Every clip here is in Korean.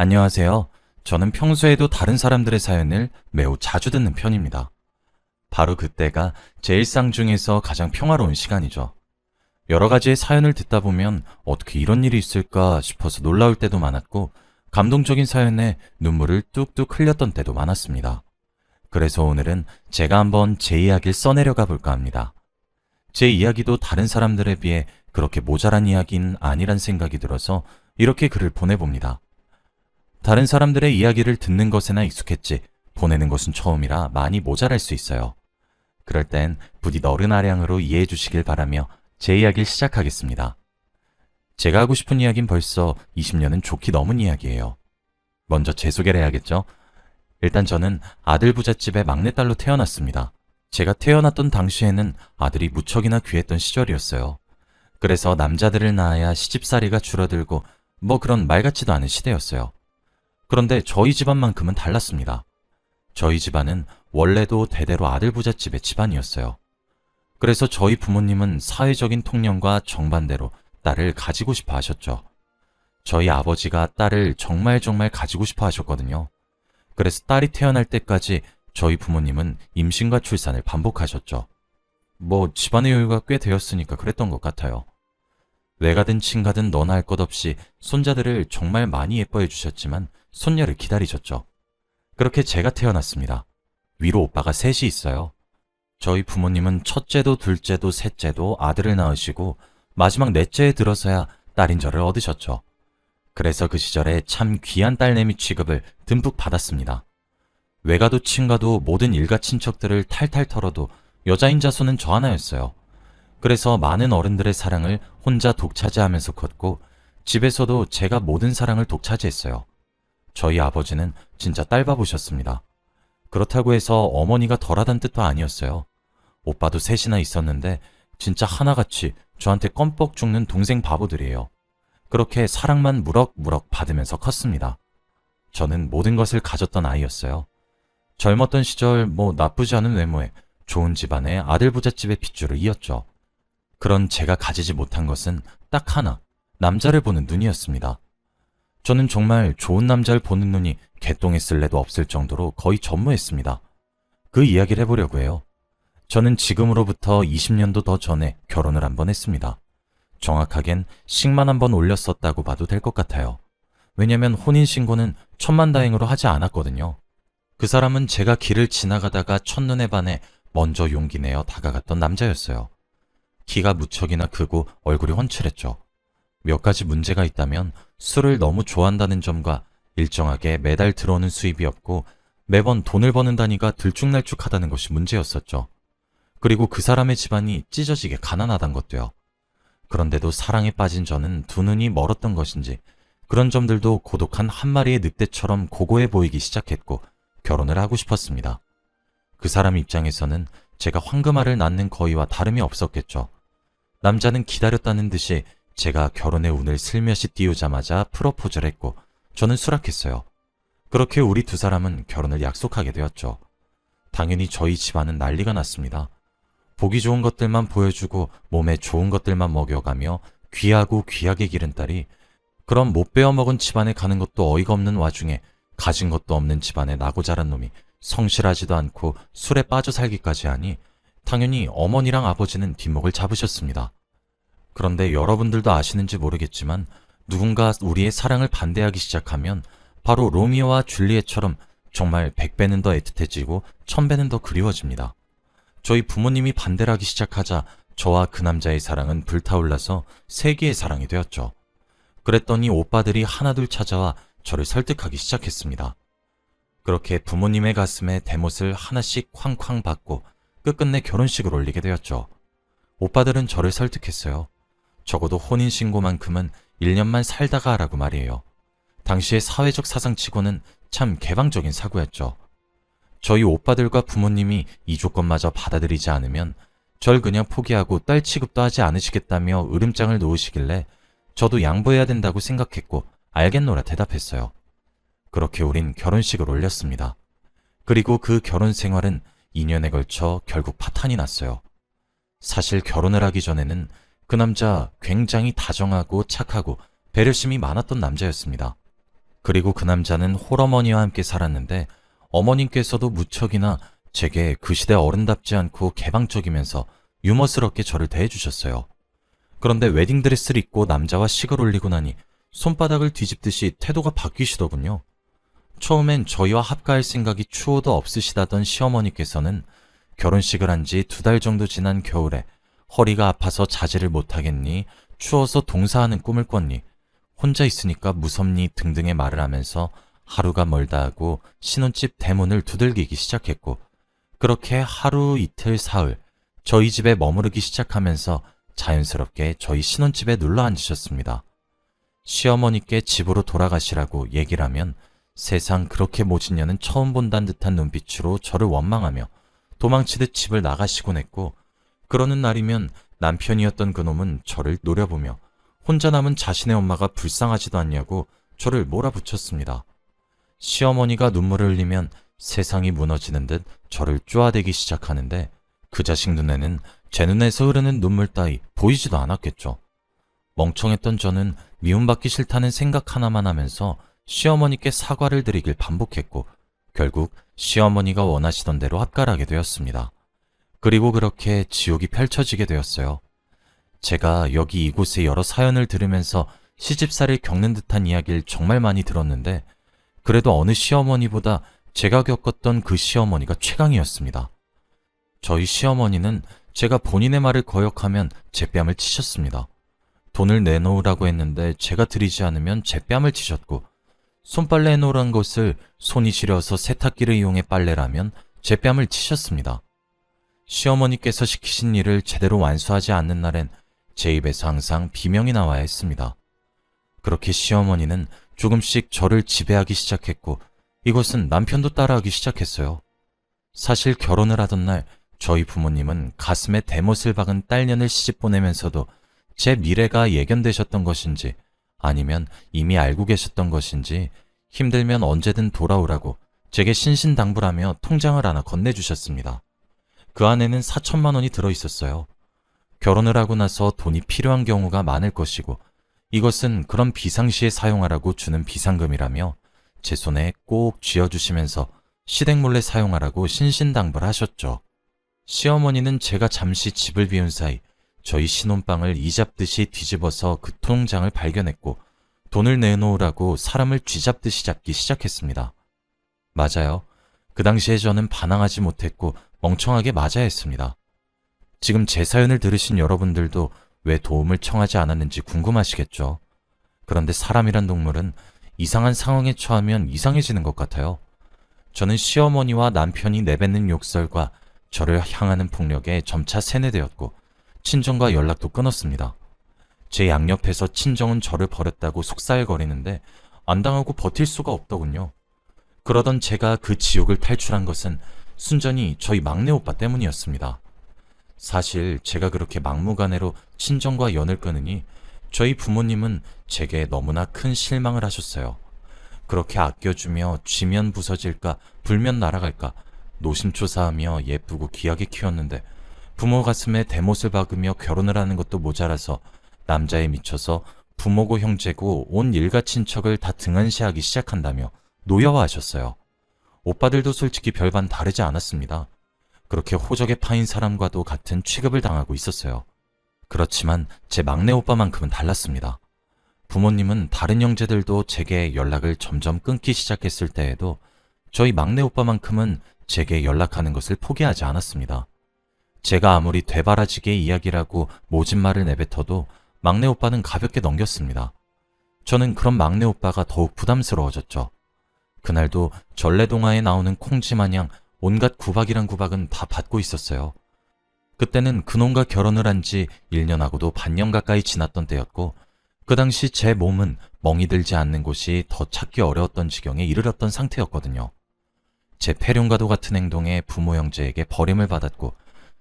안녕하세요. 저는 평소에도 다른 사람들의 사연을 매우 자주 듣는 편입니다. 바로 그때가 제 일상 중에서 가장 평화로운 시간이죠. 여러 가지의 사연을 듣다 보면 어떻게 이런 일이 있을까 싶어서 놀라울 때도 많았고, 감동적인 사연에 눈물을 뚝뚝 흘렸던 때도 많았습니다. 그래서 오늘은 제가 한번 제 이야기를 써내려가 볼까 합니다. 제 이야기도 다른 사람들에 비해 그렇게 모자란 이야기는 아니란 생각이 들어서 이렇게 글을 보내봅니다. 다른 사람들의 이야기를 듣는 것에나 익숙했지 보내는 것은 처음이라 많이 모자랄 수 있어요. 그럴 땐 부디 너른 아량으로 이해해 주시길 바라며 제 이야기를 시작하겠습니다. 제가 하고 싶은 이야기는 벌써 20년은 좋게 넘은 이야기예요. 먼저 제 소개를 해야겠죠? 일단 저는 아들 부잣집의 막내딸로 태어났습니다. 제가 태어났던 당시에는 아들이 무척이나 귀했던 시절이었어요. 그래서 남자들을 낳아야 시집살이가 줄어들고 뭐 그런 말 같지도 않은 시대였어요. 그런데 저희 집안만큼은 달랐습니다. 저희 집안은 원래도 대대로 아들 부잣집의 집안이었어요. 그래서 저희 부모님은 사회적인 통념과 정반대로 딸을 가지고 싶어 하셨죠. 저희 아버지가 딸을 정말 가지고 싶어 하셨거든요. 그래서 딸이 태어날 때까지 저희 부모님은 임신과 출산을 반복하셨죠. 뭐 집안의 여유가 꽤 되었으니까 그랬던 것 같아요. 외가든 친가든 너나 할 것 없이 손자들을 정말 많이 예뻐해 주셨지만 손녀를 기다리셨죠. 그렇게 제가 태어났습니다. 위로 오빠가 셋이 있어요. 저희 부모님은 첫째도 둘째도 셋째도 아들을 낳으시고 마지막 넷째에 들어서야 딸인 저를 얻으셨죠. 그래서 그 시절에 참 귀한 딸내미 취급을 듬뿍 받았습니다. 외가도 친가도 모든 일가 친척들을 탈탈 털어도 여자인 자손은 저 하나였어요. 그래서 많은 어른들의 사랑을 혼자 독차지하면서 컸고 집에서도 제가 모든 사랑을 독차지했어요. 저희 아버지는 진짜 딸바보셨습니다. 그렇다고 해서 어머니가 덜하단 뜻도 아니었어요. 오빠도 셋이나 있었는데 진짜 하나같이 저한테 껌뻑 죽는 동생 바보들이에요. 그렇게 사랑만 무럭무럭 받으면서 컸습니다. 저는 모든 것을 가졌던 아이였어요. 젊었던 시절 뭐 나쁘지 않은 외모에 좋은 집안의 아들 부잣집의 핏줄을 이었죠. 그런 제가 가지지 못한 것은 딱 하나, 남자를 보는 눈이었습니다. 저는 정말 좋은 남자를 보는 눈이 개똥에 쓸래도 없을 정도로 거의 전무했습니다. 그 이야기를 해보려고 해요. 저는 지금으로부터 20년도 더 전에 결혼을 한 번 했습니다. 정확하겐 식만 한 번 올렸었다고 봐도 될 것 같아요. 왜냐면 혼인신고는 천만다행으로 하지 않았거든요. 그 사람은 제가 길을 지나가다가 첫눈에 반해 먼저 용기 내어 다가갔던 남자였어요. 키가 무척이나 크고 얼굴이 훤칠했죠. 몇 가지 문제가 있다면 술을 너무 좋아한다는 점과 일정하게 매달 들어오는 수입이 없고 매번 돈을 버는 단위가 들쭉날쭉하다는 것이 문제였었죠. 그리고 그 사람의 집안이 찢어지게 가난하단 것도요. 그런데도 사랑에 빠진 저는 두 눈이 멀었던 것인지 그런 점들도 고독한 한 마리의 늑대처럼 고고해 보이기 시작했고 결혼을 하고 싶었습니다. 그 사람 입장에서는 제가 황금알을 낳는 거위와 다름이 없었겠죠. 남자는 기다렸다는 듯이 제가 결혼의 운을 슬며시 띄우자마자 프로포즈를 했고 저는 수락했어요. 그렇게 우리 두 사람은 결혼을 약속하게 되었죠. 당연히 저희 집안은 난리가 났습니다. 보기 좋은 것들만 보여주고 몸에 좋은 것들만 먹여가며 귀하고 귀하게 기른 딸이 그럼 못 베어먹은 집안에 가는 것도 어이가 없는 와중에 가진 것도 없는 집안에 나고 자란 놈이 성실하지도 않고 술에 빠져 살기까지 하니 당연히 어머니랑 아버지는 뒷목을 잡으셨습니다. 그런데 여러분들도 아시는지 모르겠지만 누군가 우리의 사랑을 반대하기 시작하면 바로 로미오와 줄리엣처럼 정말 100배는 더 애틋해지고 1000배는 더 그리워집니다. 저희 부모님이 반대를 하기 시작하자 저와 그 남자의 사랑은 불타올라서 세계의 사랑이 되었죠. 그랬더니 오빠들이 하나둘 찾아와 저를 설득하기 시작했습니다. 그렇게 부모님의 가슴에 대못을 하나씩 쾅쾅 받고 끝끝내 결혼식을 올리게 되었죠. 오빠들은 저를 설득했어요. 적어도 혼인신고만큼은 1년만 살다가 하라고 말이에요. 당시의 사회적 사상치고는 참 개방적인 사고였죠. 저희 오빠들과 부모님이 이 조건마저 받아들이지 않으면 절 그냥 포기하고 딸 취급도 하지 않으시겠다며 으름장을 놓으시길래 저도 양보해야 된다고 생각했고 알겠노라 대답했어요. 그렇게 우린 결혼식을 올렸습니다. 그리고 그 결혼 생활은 2년에 걸쳐 결국 파탄이 났어요. 사실 결혼을 하기 전에는 그 남자 굉장히 다정하고 착하고 배려심이 많았던 남자였습니다. 그리고 그 남자는 홀어머니와 함께 살았는데 어머님께서도 무척이나 제게 그 시대 어른답지 않고 개방적이면서 유머스럽게 저를 대해주셨어요. 그런데 웨딩드레스를 입고 남자와 식을 올리고 나니 손바닥을 뒤집듯이 태도가 바뀌시더군요. 처음엔 저희와 합가할 생각이 추호도 없으시다던 시어머니께서는 결혼식을 한 지 2달 정도 지난 겨울에 허리가 아파서 자제를 못하겠니, 추워서 동사하는 꿈을 꿨니, 혼자 있으니까 무섭니 등등의 말을 하면서 하루가 멀다 하고 신혼집 대문을 두들기기 시작했고, 그렇게 하루 이틀 사흘 저희 집에 머무르기 시작하면서 자연스럽게 저희 신혼집에 눌러 앉으셨습니다. 시어머니께 집으로 돌아가시라고 얘기를 하면 세상 그렇게 모진 년은 처음 본다는 듯한 눈빛으로 저를 원망하며 도망치듯 집을 나가시곤 했고, 그러는 날이면 남편이었던 그놈은 저를 노려보며 혼자 남은 자신의 엄마가 불쌍하지도 않냐고 저를 몰아붙였습니다. 시어머니가 눈물을 흘리면 세상이 무너지는 듯 저를 쪼아대기 시작하는데 그 자식 눈에는 제 눈에서 흐르는 눈물 따위 보이지도 않았겠죠. 멍청했던 저는 미움받기 싫다는 생각 하나만 하면서 시어머니께 사과를 드리길 반복했고 결국 시어머니가 원하시던 대로 합가하게 되었습니다. 그리고 그렇게 지옥이 펼쳐지게 되었어요. 제가 여기 이곳의 여러 사연을 들으면서 시집살이를 겪는 듯한 이야기를 정말 많이 들었는데 그래도 어느 시어머니보다 제가 겪었던 그 시어머니가 최강이었습니다. 저희 시어머니는 제가 본인의 말을 거역하면 제 뺨을 치셨습니다. 돈을 내놓으라고 했는데 제가 드리지 않으면 제 뺨을 치셨고, 손빨래 해놓으란 것을 손이 시려서 세탁기를 이용해 빨래라면 제 뺨을 치셨습니다. 시어머니께서 시키신 일을 제대로 완수하지 않는 날엔 제 입에서 항상 비명이 나와야 했습니다. 그렇게 시어머니는 조금씩 저를 지배하기 시작했고 이것은 남편도 따라하기 시작했어요. 사실 결혼을 하던 날 저희 부모님은 가슴에 대못을 박은 딸년을 시집 보내면서도 제 미래가 예견되셨던 것인지 아니면 이미 알고 계셨던 것인지 힘들면 언제든 돌아오라고 제게 신신당부하며 통장을 하나 건네주셨습니다. 그 안에는 4천만 원이 들어있었어요. 결혼을 하고 나서 돈이 필요한 경우가 많을 것이고 이것은 그런 비상시에 사용하라고 주는 비상금이라며 제 손에 꼭 쥐어주시면서 시댁 몰래 사용하라고 신신당부를 하셨죠. 시어머니는 제가 잠시 집을 비운 사이 저희 신혼방을 이잡듯이 뒤집어서 그 통장을 발견했고 돈을 내놓으라고 사람을 쥐잡듯이 잡기 시작했습니다. 맞아요. 그 당시에 저는 반항하지 못했고 멍청하게 맞아야 했습니다. 지금 제 사연을 들으신 여러분들도 왜 도움을 청하지 않았는지 궁금하시겠죠. 그런데 사람이란 동물은 이상한 상황에 처하면 이상해지는 것 같아요. 저는 시어머니와 남편이 내뱉는 욕설과 저를 향하는 폭력에 점차 세뇌되었고 친정과 연락도 끊었습니다. 제 양옆에서 친정은 저를 버렸다고 속살거리는데 안 당하고 버틸 수가 없더군요. 그러던 제가 그 지옥을 탈출한 것은 순전히 저희 막내 오빠 때문이었습니다. 사실 제가 그렇게 막무가내로 친정과 연을 끊으니 저희 부모님은 제게 너무나 큰 실망을 하셨어요. 그렇게 아껴주며 쥐면 부서질까 불면 날아갈까 노심초사하며 예쁘고 귀하게 키웠는데 부모 가슴에 대못을 박으며 결혼을 하는 것도 모자라서 남자에 미쳐서 부모고 형제고 온 일가 친척을 다 등한시하기 시작한다며 노여워하셨어요. 오빠들도 솔직히 별반 다르지 않았습니다. 그렇게 호적에 파인 사람과도 같은 취급을 당하고 있었어요. 그렇지만 제 막내 오빠만큼은 달랐습니다. 부모님은 다른 형제들도 제게 연락을 점점 끊기 시작했을 때에도 저희 막내 오빠만큼은 제게 연락하는 것을 포기하지 않았습니다. 제가 아무리 되바라지게 이야기라고 모진 말을 내뱉어도 막내 오빠는 가볍게 넘겼습니다. 저는 그런 막내 오빠가 더욱 부담스러워졌죠. 그날도 전래동화에 나오는 콩쥐마냥 온갖 구박이란 구박은 다 받고 있었어요. 그때는 그놈과 결혼을 한 지 1년하고도 반년 가까이 지났던 때였고 그 당시 제 몸은 멍이 들지 않는 곳이 더 찾기 어려웠던 지경에 이르렀던 상태였거든요. 제 폐륜과도 같은 행동에 부모 형제에게 버림을 받았고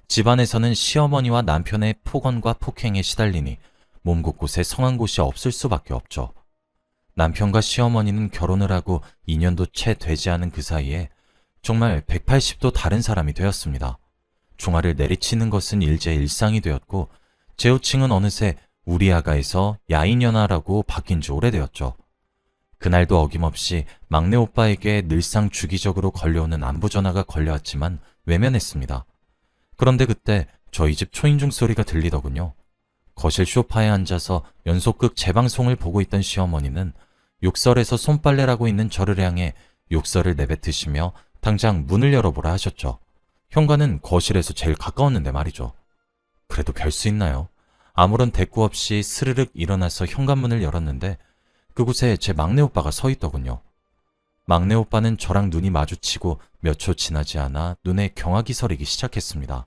집안에서는 시어머니와 남편의 폭언과 폭행에 시달리니 몸 곳곳에 성한 곳이 없을 수밖에 없죠. 남편과 시어머니는 결혼을 하고 2년도 채 되지 않은 그 사이에 정말 180도 다른 사람이 되었습니다. 종아를 내리치는 것은 일제 일상이 되었고 제 호칭은 어느새 우리 아가에서 야인연아라고 바뀐 지 오래되었죠. 그날도 어김없이 막내 오빠에게 늘상 주기적으로 걸려오는 안부 전화가 걸려왔지만 외면했습니다. 그런데 그때 저희 집 초인종 소리가 들리더군요. 거실 소파에 앉아서 연속극 재방송을 보고 있던 시어머니는 욕설에서 손빨래라고 있는 저를 향해 욕설을 내뱉으시며 당장 문을 열어보라 하셨죠. 현관은 거실에서 제일 가까웠는데 말이죠. 그래도 별 수 있나요? 아무런 대꾸 없이 스르륵 일어나서 현관문을 열었는데 그곳에 제 막내 오빠가 서 있더군요. 막내 오빠는 저랑 눈이 마주치고 몇 초 지나지 않아 눈에 경악이 서리기 시작했습니다.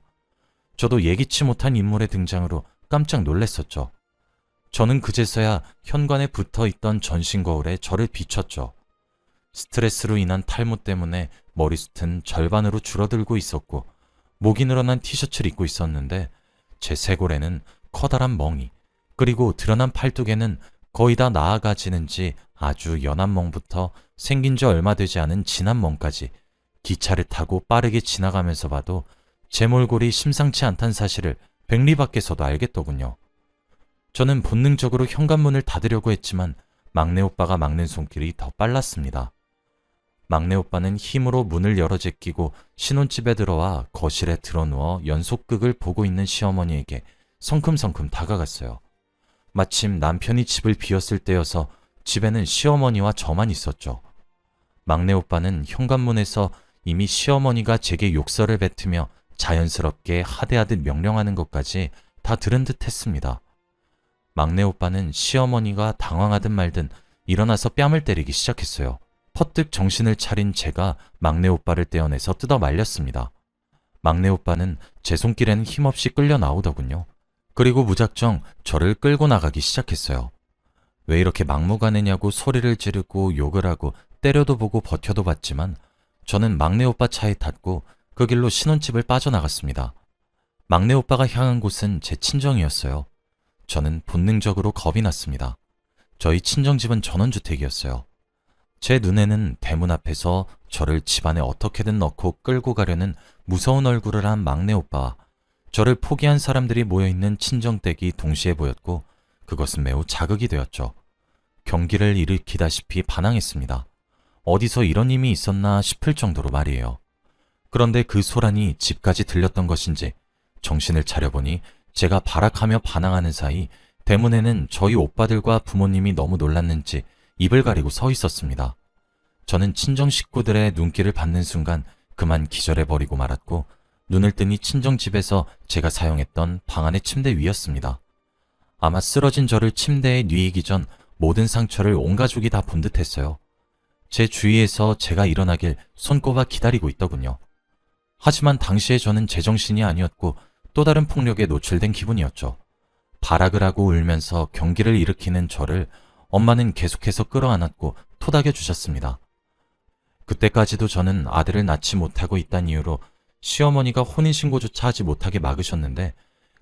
저도 예기치 못한 인물의 등장으로 깜짝 놀랐었죠. 저는 그제서야 현관에 붙어 있던 전신 거울에 저를 비췄죠. 스트레스로 인한 탈모 때문에 머리숱은 절반으로 줄어들고 있었고 목이 늘어난 티셔츠를 입고 있었는데 제 쇄골에는 커다란 멍이 그리고 드러난 팔뚝에는 거의 다 나아가지는지 아주 연한 멍부터 생긴 지 얼마 되지 않은 진한 멍까지 기차를 타고 빠르게 지나가면서 봐도 제 몰골이 심상치 않다는 사실을 백리 밖에서도 알겠더군요. 저는 본능적으로 현관문을 닫으려고 했지만 막내 오빠가 막는 손길이 더 빨랐습니다. 막내 오빠는 힘으로 문을 열어 제끼고 신혼집에 들어와 거실에 드러누워 연속극을 보고 있는 시어머니에게 성큼성큼 다가갔어요. 마침 남편이 집을 비웠을 때여서 집에는 시어머니와 저만 있었죠. 막내 오빠는 현관문에서 이미 시어머니가 제게 욕설을 뱉으며 자연스럽게 하대하듯 명령하는 것까지 다 들은 듯 했습니다. 막내 오빠는 시어머니가 당황하든 말든 일어나서 뺨을 때리기 시작했어요. 퍼뜩 정신을 차린 제가 막내 오빠를 떼어내서 뜯어 말렸습니다. 막내 오빠는 제 손길에는 힘없이 끌려 나오더군요. 그리고 무작정 저를 끌고 나가기 시작했어요. 왜 이렇게 막무가내냐고 소리를 지르고 욕을 하고 때려도 보고 버텨도 봤지만 저는 막내 오빠 차에 탔고 그 길로 신혼집을 빠져나갔습니다. 막내 오빠가 향한 곳은 제 친정이었어요. 저는 본능적으로 겁이 났습니다. 저희 친정집은 전원주택이었어요. 제 눈에는 대문 앞에서 저를 집안에 어떻게든 넣고 끌고 가려는 무서운 얼굴을 한 막내 오빠와 저를 포기한 사람들이 모여있는 친정댁이 동시에 보였고 그것은 매우 자극이 되었죠. 경기를 일으키다시피 반항했습니다. 어디서 이런 힘이 있었나 싶을 정도로 말이에요. 그런데 그 소란이 집까지 들렸던 것인지 정신을 차려보니 제가 발악하며 반항하는 사이 대문에는 저희 오빠들과 부모님이 너무 놀랐는지 입을 가리고 서 있었습니다. 저는 친정 식구들의 눈길을 받는 순간 그만 기절해버리고 말았고 눈을 뜨니 친정집에서 제가 사용했던 방 안의 침대 위였습니다. 아마 쓰러진 저를 침대에 뉘이기 전 모든 상처를 온 가족이 다 본 듯했어요. 제 주위에서 제가 일어나길 손꼽아 기다리고 있더군요. 하지만 당시에 저는 제정신이 아니었고 또 다른 폭력에 노출된 기분이었죠. 발악을 하고 울면서 경기를 일으키는 저를 엄마는 계속해서 끌어안았고 토닥여 주셨습니다. 그때까지도 저는 아들을 낳지 못하고 있다는 이유로 시어머니가 혼인신고조차 하지 못하게 막으셨는데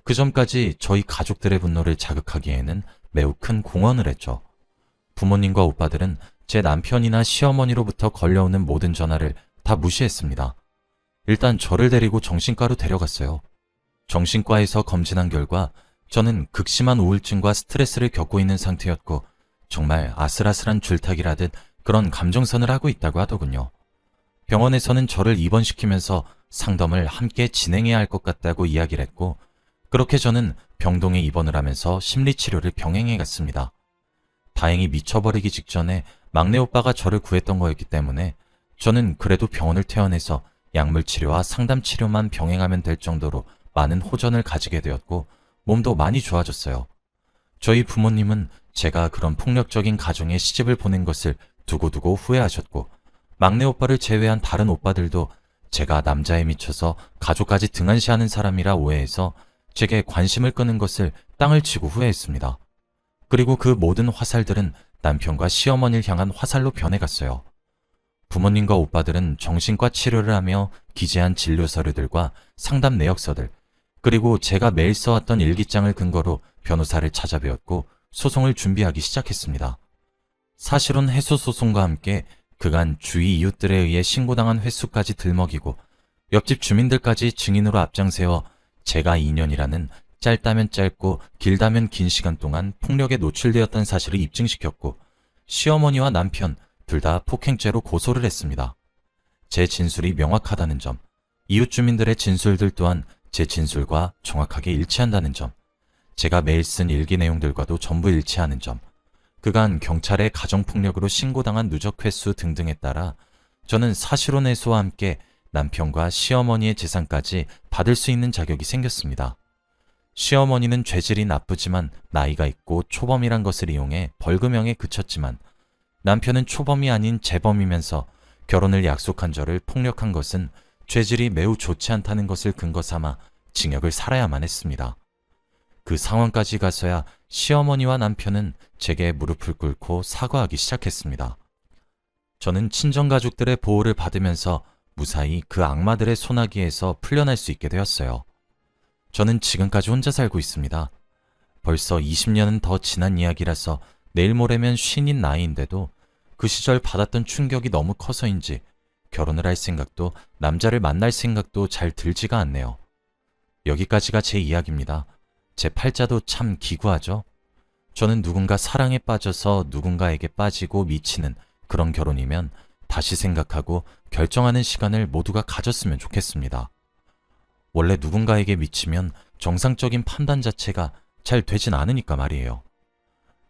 그 전까지 저희 가족들의 분노를 자극하기에는 매우 큰 공헌을 했죠. 부모님과 오빠들은 제 남편이나 시어머니로부터 걸려오는 모든 전화를 다 무시했습니다. 일단 저를 데리고 정신과로 데려갔어요. 정신과에서 검진한 결과 저는 극심한 우울증과 스트레스를 겪고 있는 상태였고 정말 아슬아슬한 줄타기라듯 그런 감정선을 하고 있다고 하더군요. 병원에서는 저를 입원시키면서 상담을 함께 진행해야 할 것 같다고 이야기를 했고 그렇게 저는 병동에 입원을 하면서 심리치료를 병행해 갔습니다. 다행히 미쳐버리기 직전에 막내 오빠가 저를 구했던 거였기 때문에 저는 그래도 병원을 퇴원해서 약물치료와 상담치료만 병행하면 될 정도로 많은 호전을 가지게 되었고 몸도 많이 좋아졌어요. 저희 부모님은 제가 그런 폭력적인 가정에 시집을 보낸 것을 두고두고 후회하셨고 막내 오빠를 제외한 다른 오빠들도 제가 남자에 미쳐서 가족까지 등한시하는 사람이라 오해해서 제게 관심을 끄는 것을 땅을 치고 후회했습니다. 그리고 그 모든 화살들은 남편과 시어머니를 향한 화살로 변해갔어요. 부모님과 오빠들은 정신과 치료를 하며 기재한 진료 서류들과 상담 내역서들, 그리고 제가 매일 써왔던 일기장을 근거로 변호사를 찾아뵈었고 소송을 준비하기 시작했습니다. 사실은 해소소송과 함께 그간 주위 이웃들에 의해 신고당한 횟수까지 들먹이고 옆집 주민들까지 증인으로 앞장세워 제가 2년이라는 짧다면 짧고 길다면 긴 시간 동안 폭력에 노출되었다는 사실을 입증시켰고 시어머니와 남편 둘 다 폭행죄로 고소를 했습니다. 제 진술이 명확하다는 점, 이웃 주민들의 진술들 또한 제 진술과 정확하게 일치한다는 점, 제가 매일 쓴 일기 내용들과도 전부 일치하는 점, 그간 경찰에 가정폭력으로 신고당한 누적 횟수 등등에 따라 저는 사실혼애소와 함께 남편과 시어머니의 재산까지 받을 수 있는 자격이 생겼습니다. 시어머니는 죄질이 나쁘지만 나이가 있고 초범이란 것을 이용해 벌금형에 그쳤지만 남편은 초범이 아닌 재범이면서 결혼을 약속한 저를 폭력한 것은 죄질이 매우 좋지 않다는 것을 근거 삼아 징역을 살아야만 했습니다. 그 상황까지 가서야 시어머니와 남편은 제게 무릎을 꿇고 사과하기 시작했습니다. 저는 친정가족들의 보호를 받으면서 무사히 그 악마들의 소나기에서 풀려날 수 있게 되었어요. 저는 지금까지 혼자 살고 있습니다. 벌써 20년은 더 지난 이야기라서 내일 모레면 쉰인 나이인데도 그 시절 받았던 충격이 너무 커서인지 결혼을 할 생각도 남자를 만날 생각도 잘 들지가 않네요. 여기까지가 제 이야기입니다. 제 팔자도 참 기구하죠? 저는 누군가 사랑에 빠져서 누군가에게 빠지고 미치는 그런 결혼이면 다시 생각하고 결정하는 시간을 모두가 가졌으면 좋겠습니다. 원래 누군가에게 미치면 정상적인 판단 자체가 잘 되진 않으니까 말이에요.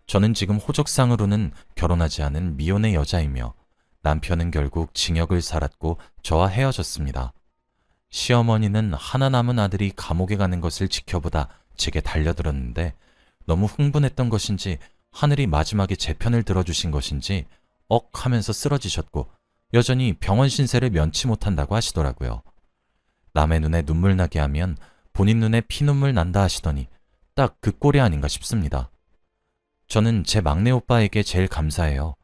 저는 지금 호적상으로는 결혼하지 않은 미혼의 여자이며 남편은 결국 징역을 살았고 저와 헤어졌습니다. 시어머니는 하나 남은 아들이 감옥에 가는 것을 지켜보다 제게 달려들었는데 너무 흥분했던 것인지 하늘이 마지막에 제 편을 들어주신 것인지 억 하면서 쓰러지셨고 여전히 병원 신세를 면치 못한다고 하시더라고요. 남의 눈에 눈물 나게 하면 본인 눈에 피눈물 난다 하시더니 딱 그 꼴이 아닌가 싶습니다. 저는 제 막내 오빠에게 제일 감사해요.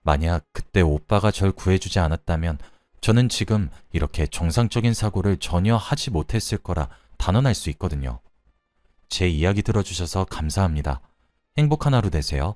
만약 그때 오빠가 절 구해주지 않았다면 저는 지금 이렇게 정상적인 사고를 전혀 하지 못했을 거라 단언할 수 있거든요. 제 이야기 들어주셔서 감사합니다. 행복한 하루 되세요.